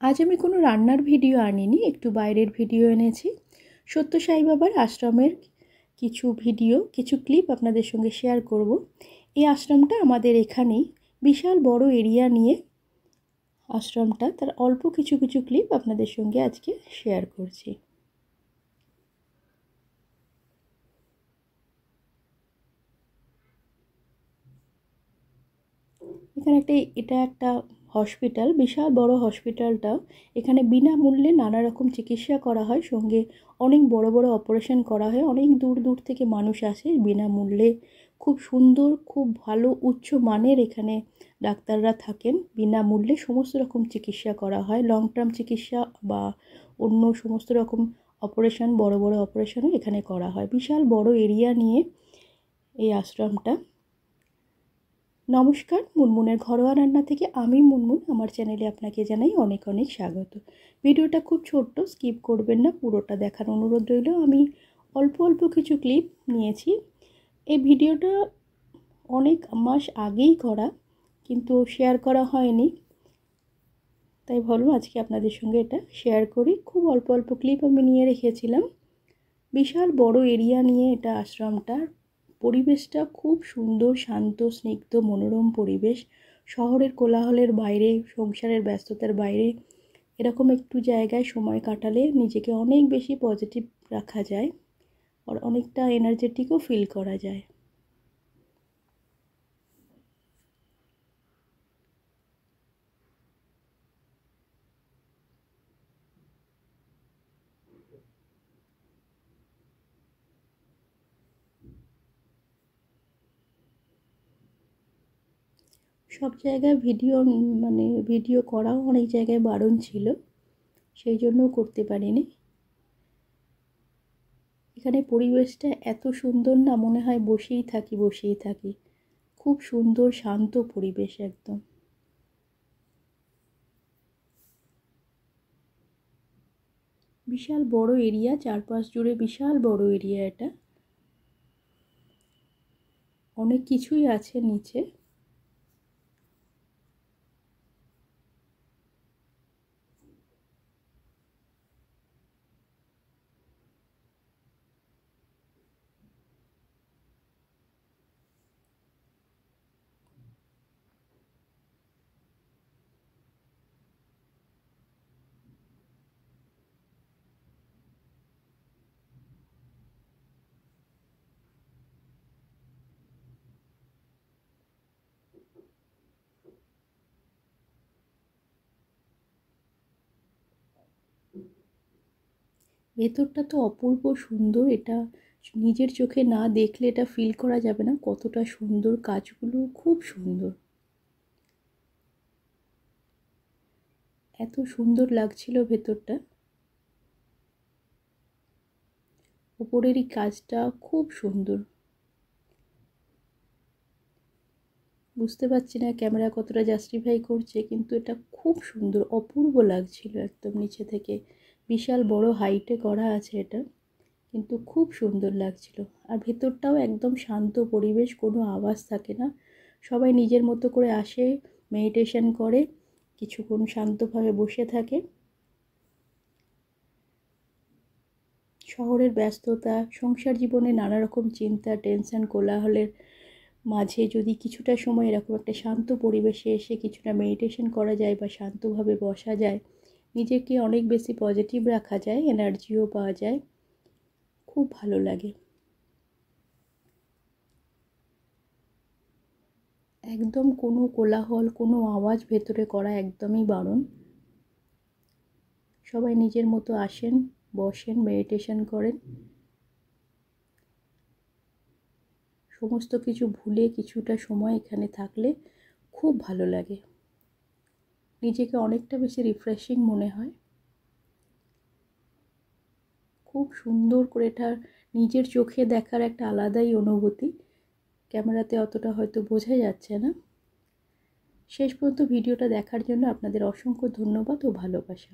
আজ আমি কোনো রান্নার ভিডিও আনিনি, একটু বাইরের ভিডিও এনেছি। সত্য সাই বাবার আশ্রমের কিছু ভিডিও, কিছু ক্লিপ আপনাদের সঙ্গে শেয়ার করব। এই আশ্রমটা আমাদের এখানেই, বিশাল বড় এরিয়া নিয়ে আশ্রমটা, তার অল্প কিছু কিছু ক্লিপ আপনাদের সঙ্গে আজকে শেয়ার করছি। এখানে এটা একটা হসপিটাল, বিশাল বড় হসপিটালটা। এখানে বিনামূল্যে নানা রকম চিকিৎসা করা হয়, সঙ্গে অনেক বড় বড় অপারেশন করা হয়। অনেক দূর দূর থেকে মানুষ আসে বিনামূল্যে। খুব সুন্দর, খুব ভালো উচ্চ মানের এখানে ডাক্তাররা থাকেন। বিনামূল্যে সমস্ত রকম চিকিৎসা করা হয়, লং টার্ম চিকিৎসা বা অন্য সমস্ত রকম অপারেশন, বড় বড় অপারেশনও এখানে করা হয়। বিশাল বড় এরিয়া নিয়ে এই আশ্রমটা। নমস্কার, মুনমুনের ঘরোয়া রান্না থেকে আমি মুনমুন। আমার চ্যানেলে আপনাকে জানাই অনেক অনেক স্বাগত। ভিডিওটা খুব ছোট্ট, স্কিপ করবেন না, পুরোটা দেখার অনুরোধ রইল। আমি অল্প অল্প কিছু ক্লিপ নিয়েছি। এই ভিডিওটা অনেক মাস আগেই করা, কিন্তু শেয়ার করা হয়নি, তাই ভাবলাম আজকে আপনাদের সঙ্গে এটা শেয়ার করি। খুব অল্প অল্প ক্লিপ আমি নিয়ে রেখেছিলাম। বিশাল বড় এরিয়া নিয়ে এটা আশ্রমটা। পরিবেশটা খুব সুন্দর, শান্ত, স্নিগ্ধ, মনোরম পরিবেশ। শহরের কোলাহলের বাইরে, সংসারের ব্যস্ততার বাইরে এরকম একটু জায়গায় সময় কাটালে নিজেকে অনেক বেশি পজিটিভ রাখা যায়, আর অনেকটা এনার্জেটিকও ফিল করা যায়। সব জায়গায় ভিডিও করাও অনেক জায়গায় বারণ ছিল, সেই জন্যও করতে পারিনি। এখানে পরিবেশটা এত সুন্দর না, মনে হয় বসেই থাকি। খুব সুন্দর শান্ত পরিবেশ একদম। বিশাল বড় এরিয়া, চারপাশ জুড়ে বিশাল বড় এরিয়া এটা। অনেক কিছুই আছে নিচে। ভেতরটা তো অপূর্ব সুন্দর। এটা নিজের চোখে না দেখলে এটা ফিল করা যাবে না কতটা সুন্দর। কাজগুলো খুব সুন্দর, এত সুন্দর লাগছিল ভেতরটা। উপরেরই কাজটা খুব সুন্দর। বুঝতে পারছি না ক্যামেরা কতটা জাস্টিফাই করছে, কিন্তু এটা খুব সুন্দর, অপূর্ব লাগছিল একদম নিচে থেকে। বিশাল বড় হাইটে করা আছে এটা, কিন্তু খুব সুন্দর লাগছিল। আর ভেতরটাও একদম শান্ত পরিবেশ, কোনো আওয়াজ থাকে না। সবাই নিজের মতো করে আসে, মেডিটেশন করে, কিছুক্ষণ শান্তভাবে বসে থাকে। শহরের ব্যস্ততা, সংসার জীবনে নানা রকম চিন্তা, টেনশন, কোলাহলের মাঝে যদি কিছুটা সময় এরকম একটা শান্ত পরিবেশে এসে কিছুটা মেডিটেশন করা যায় বা শান্তভাবে বসা যায়, নিজেকে অনেক বেশি পজিটিভ রাখা যায়, এনার্জিও পাওয়া যায়। খুব ভালো লাগে। একদম কোনো কোলাহল, কোনো আওয়াজ ভেতরে করা একদমই বারণ। সবাই নিজের মতো আসেন, বসেন, মেডিটেশন করেন। সমস্ত কিছু ভুলে কিছুটা সময় এখানে থাকলে খুব ভালো লাগে। নিজেকে অনেকটা বেশি রিফ্রেশিং মনে হয়। খুব সুন্দর করে এটা নিজের চোখে দেখার একটা আলাদাই অনুভূতি। ক্যামেরাতে অতটা হয়তো বোঝা যাচ্ছে না। শেষ পর্যন্ত ভিডিওটা দেখার জন্য আপনাদের অসংখ্য ধন্যবাদ ও ভালোবাসা।